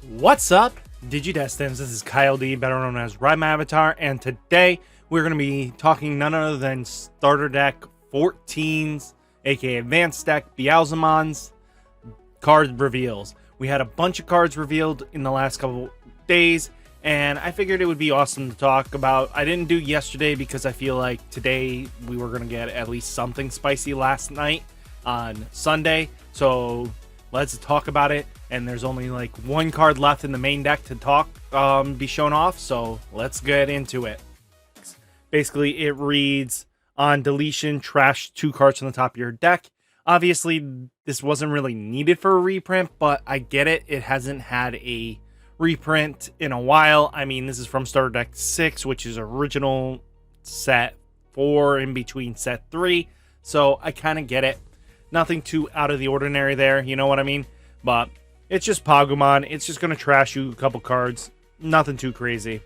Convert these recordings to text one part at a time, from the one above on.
What's up, Digidestins? This is Kyle D, better known as RideMyAvatar, and today we're going to be talking none other than Starter Deck 14's, aka Advance Deck, Beelzemon's card reveals. We had a bunch of cards revealed in the last couple days, and I figured it would be awesome to talk about. I didn't do yesterday because I feel like today we were going to get at least something spicy last night on Sunday, so let's talk about it. And there's only like one card left in the main deck to be shown off, so let's get into it. Basically, it reads, on deletion, trash 2 cards from the top of your deck. Obviously, this wasn't really needed for a reprint, but I get it. It hasn't had a reprint in a while. I mean, this is from Starter Deck 6, which is original set 4 in between set 3, so I kind of get it. Nothing too out of the ordinary there, you know what I mean? But it's just Algomon. It's just going to trash you a couple cards. Nothing too crazy.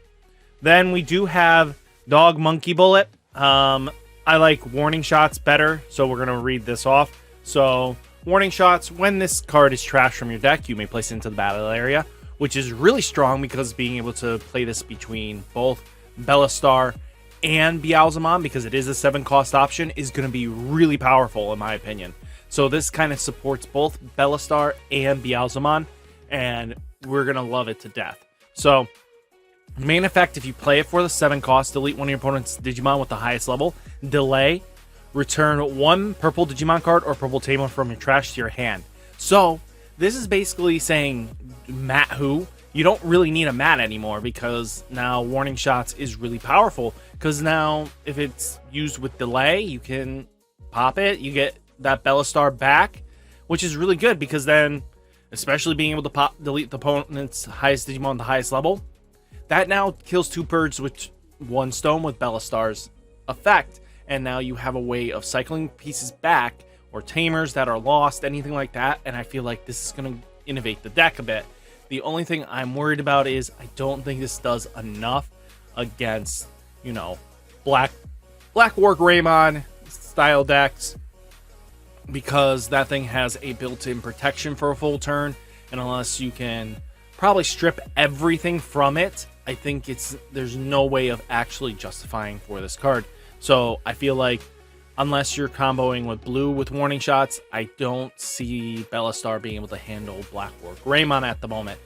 Then we do have Dog Monkey Bullet. I like Warning Shots better, so we're going to read this off. So, Warning Shots, when this card is trashed from your deck, you may place it into the battle area, which is really strong because being able to play this between both Bellastar and Beelzemon, because it is a 7-cost option, is going to be really powerful in my opinion. So this kind of supports both Bellastar and Beelzemon, and we're going to love it to death. So, main effect, if you play it for the 7 cost, delete one of your opponent's Digimon with the highest level, delay, return 1 purple Digimon card or purple Tamon from your trash to your hand. So, this is basically saying, Mat who? You don't really need a Mat anymore, because now Warning Shots is really powerful, because now if it's used with delay, you can pop it, you get that Bellastar back, which is really good, because then, especially being able to delete the opponent's highest Digimon the highest level, that now kills 2 birds with 1 stone with Bellastar's effect, and now you have a way of cycling pieces back, or tamers that are lost, anything like that, and I feel like this is going to innovate the deck a bit. The only thing I'm worried about is I don't think this does enough against, you know, Black War Greymon style decks, because that thing has a built-in protection for a full turn, and unless you can probably strip everything from it, I think there's no way of actually justifying for this card. So I feel like unless you're comboing with blue with Warning Shots, I don't see Bellastar being able to handle Black War Greymon at the moment.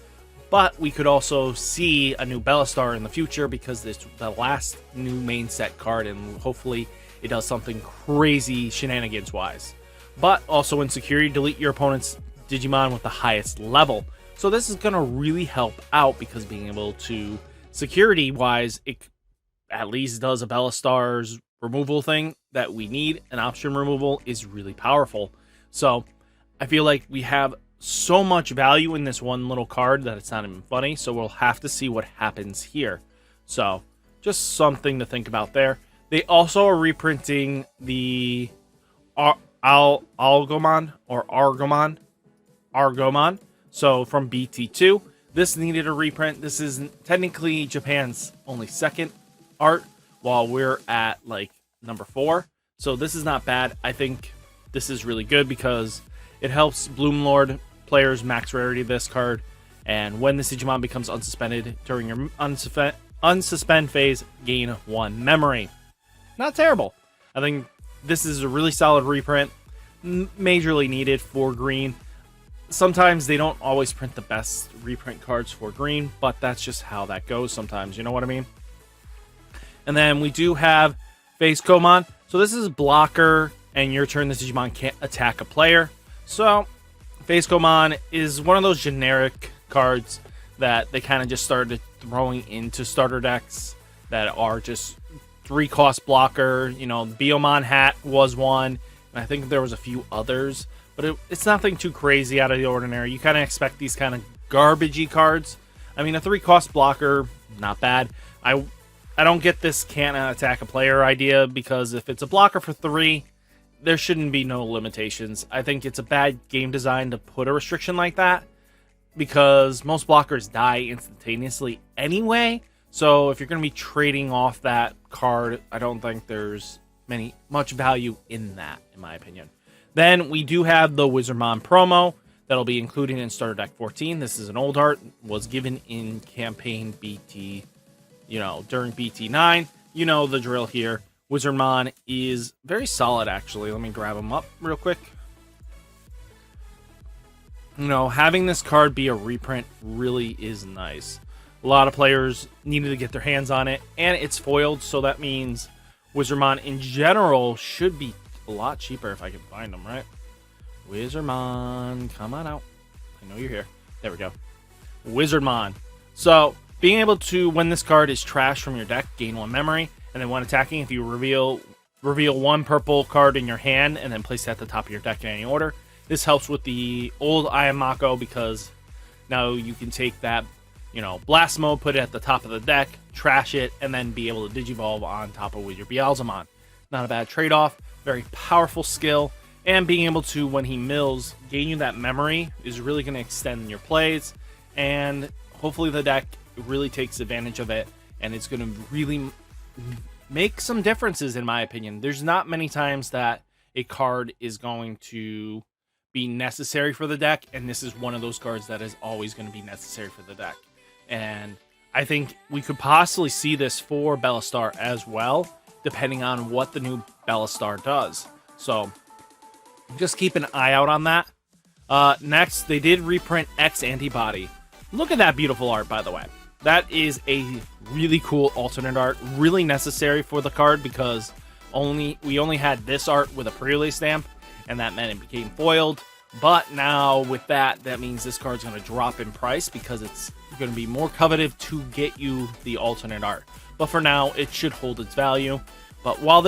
But we could also see a new Bellastar in the future, because it's the last new main set card, and hopefully it does something crazy shenanigans wise. But also in security, delete your opponent's Digimon with the highest level. So this is going to really help out, because being able to, security-wise, it at least does a Bellastar's removal thing that we need. An option removal is really powerful. So I feel like we have so much value in this one little card that it's not even funny. So we'll have to see what happens here. So just something to think about there. They also are reprinting the Algomon or Argomon. So from BT2, this needed a reprint. This is technically Japan's only 2nd art, while we're at like number 4. So this is not bad. I think this is really good because it helps Bloomlord players max rarity this card. And when this Digimon becomes unsuspended during your unsuspend phase, gain 1 memory. Not terrible. I think this is a really solid reprint. Majorly needed for green. Sometimes they don't always print the best reprint cards for green, but that's just how that goes sometimes, you know what I mean? And then we do have Phase Coman. So this is blocker, and your turn this Digimon can't attack a player. So Phase Coman is one of those generic cards that they kind of just started throwing into starter decks that are just 3-cost blocker. You know, the Beelzemon hat was one, and I think there was a few others, but it's nothing too crazy out of the ordinary. You kind of expect these kind of garbagey cards. I mean, a 3-cost blocker, not bad. I don't get this can't attack a player idea, because if it's a blocker for 3, there shouldn't be no limitations. I think it's a bad game design to put a restriction like that, because most blockers die instantaneously anyway. So if you're going to be trading off that card, I don't think there's much value in that, in my opinion. Then we do have the Wizardmon Promo. that'll be included in Starter Deck 14. This is an old art, was given in campaign BT, during BT 9. You know the drill here. Wizardmon is very solid, actually. Let me grab him up real quick. Having this card be a reprint really is nice. A lot of players needed to get their hands on it, and it's foiled, so that means Wizardmon in general should be a lot cheaper if I can find them, right? Wizardmon, come on out. I know you're here. There we go. Wizardmon. So, being able to, when this card is trashed from your deck, gain 1 memory, and then when attacking, if you reveal 1 purple card in your hand, and then place it at the top of your deck in any order. This helps with the old Ayamako, because now you can take that, blast mode, put it at the top of the deck, trash it, and then be able to digivolve on top of with your Beelzemon. Not a bad trade-off. Very powerful skill. And being able to, when he mills, gain you that memory is really going to extend your plays. And hopefully the deck really takes advantage of it. And it's going to really make some differences, in my opinion. There's not many times that a card is going to be necessary for the deck. And this is one of those cards that is always going to be necessary for the deck. And I think we could possibly see this for Beelzemon as well, depending on what the new Beelzemon does. So just keep an eye out on that. Next, they did reprint X Antibody. Look at that beautiful art, by the way. That is a really cool alternate art, really necessary for the card, because we only had this art with a pre-release stamp, and that meant it became foiled. But now with that means this card's going to drop in price, because it's going to be more coveted to get you the alternate art. But for now, it should hold its value. But while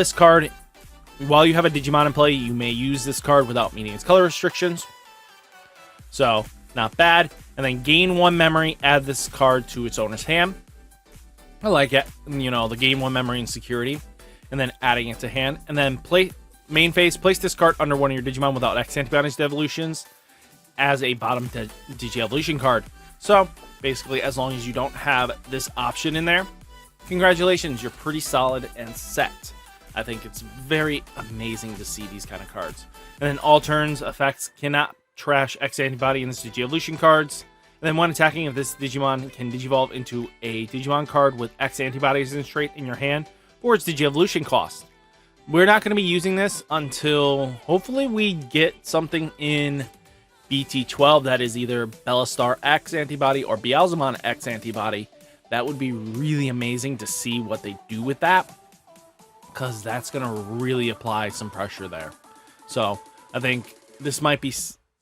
you have a Digimon in play, you may use this card without meeting its color restrictions. So, not bad. And then gain 1 memory, add this card to its owner's hand. I like it. The gain 1 memory and security. And then adding it to hand. And then main phase, place this card under one of your Digimon without X Antibodies evolutions as a bottom Digi-evolution card. So, basically, as long as you don't have this option in there, congratulations, you're pretty solid and set. I think it's very amazing to see these kind of cards. And then all turns effects cannot trash X Antibody in this Digi-evolution cards. And then when attacking, if this Digimon can Digivolve into a Digimon card with X Antibodies in trait in your hand for its Digi-evolution cost. We're not going to be using this until hopefully we get something in BT12 that is either Beelzemon X Antibody or Beelzemon X Antibody. That would be really amazing to see what they do with that, because that's going to really apply some pressure there. So I think this might be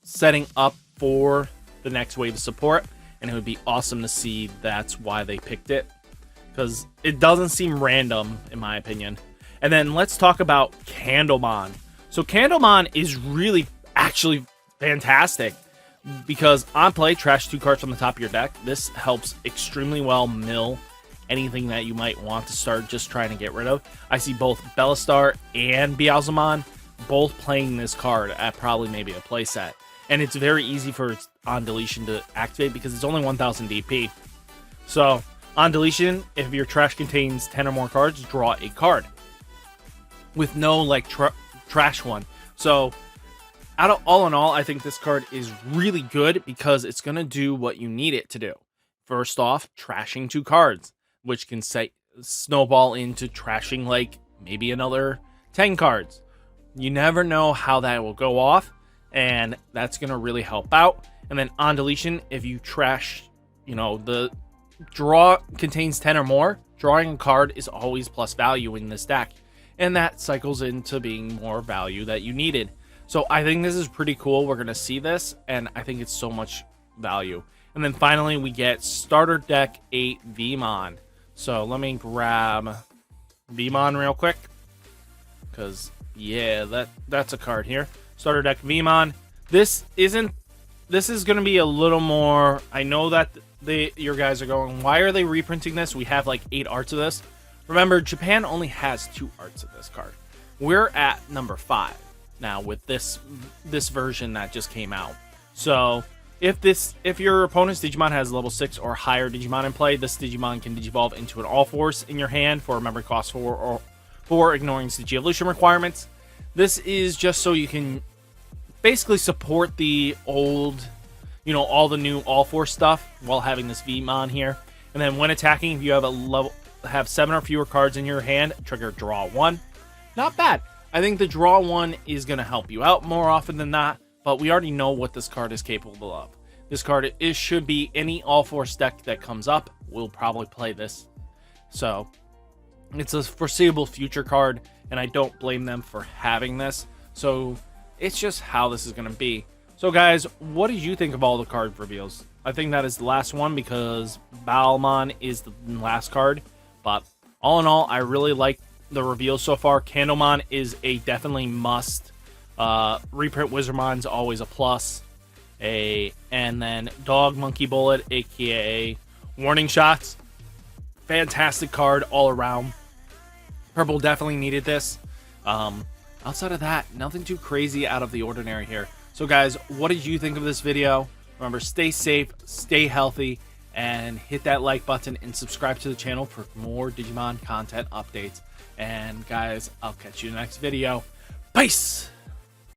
setting up for the next wave of support, and it would be awesome to see that's why they picked it, because it doesn't seem random, in my opinion. And then let's talk about Candlemon. So Candlemon is really actually fantastic, because on play, trash 2 cards from the top of your deck. This helps extremely well mill anything that you might want to start just trying to get rid of. I see both Beelzemon and Beelzemon both playing this card at probably maybe a playset. And it's very easy for its on deletion to activate, because it's only 1000 DP. So on deletion, if your trash contains 10 or more cards, draw a card with no trash one. So all in all, I think this card is really good, because it's going to do what you need it to do. First off, trashing 2 cards, which can snowball into trashing maybe another 10 cards. You never know how that will go off, and that's going to really help out. And then on deletion, if you trash, the draw contains 10 or more, drawing a card is always plus value in this deck, and that cycles into being more value that you needed. So I think this is pretty cool. We're going to see this, and I think it's so much value. And then finally, we get Starter Deck 8 Vmon. So let me grab Vmon real quick, because yeah, that's a card here. Starter Deck Vmon. This is going to be a little more. I know that your guys are going, why are they reprinting this? We have 8 arts of this. Remember, Japan only has 2 arts of this card. We're at number 5 now with this version that just came out. So if your opponent's Digimon has level 6 or higher Digimon in play, this Digimon can Digivolve into an All Force in your hand for a memory cost 4 or 4, ignoring its Digi-evolution requirements. This is just so you can basically support the old, all the new All Force stuff while having this Vmon here. And then when attacking, if you have 7 or fewer cards in your hand, trigger draw 1. Not bad. I think the draw 1 is going to help you out more often than not, but we already know what this card is capable of. This card should be any All Force deck that comes up. We'll probably play this. So it's a foreseeable future card, and I don't blame them for having this. So it's just how this is going to be. So guys, what did you think of all the card reveals? I think that is the last one because Beelzemon is the last card. But all in all, I really like the reveals so far. Candlemon is a definitely must. Reprint Wizardmon's always a plus. And then Dog Monkey Bullet, aka Warning Shots. Fantastic card all around. Purple definitely needed this. Outside of that, nothing too crazy out of the ordinary here. So guys, what did you think of this video? Remember, stay safe, stay healthy, and hit that like button and subscribe to the channel for more Digimon content updates. And guys, I'll catch you in the next video. Peace!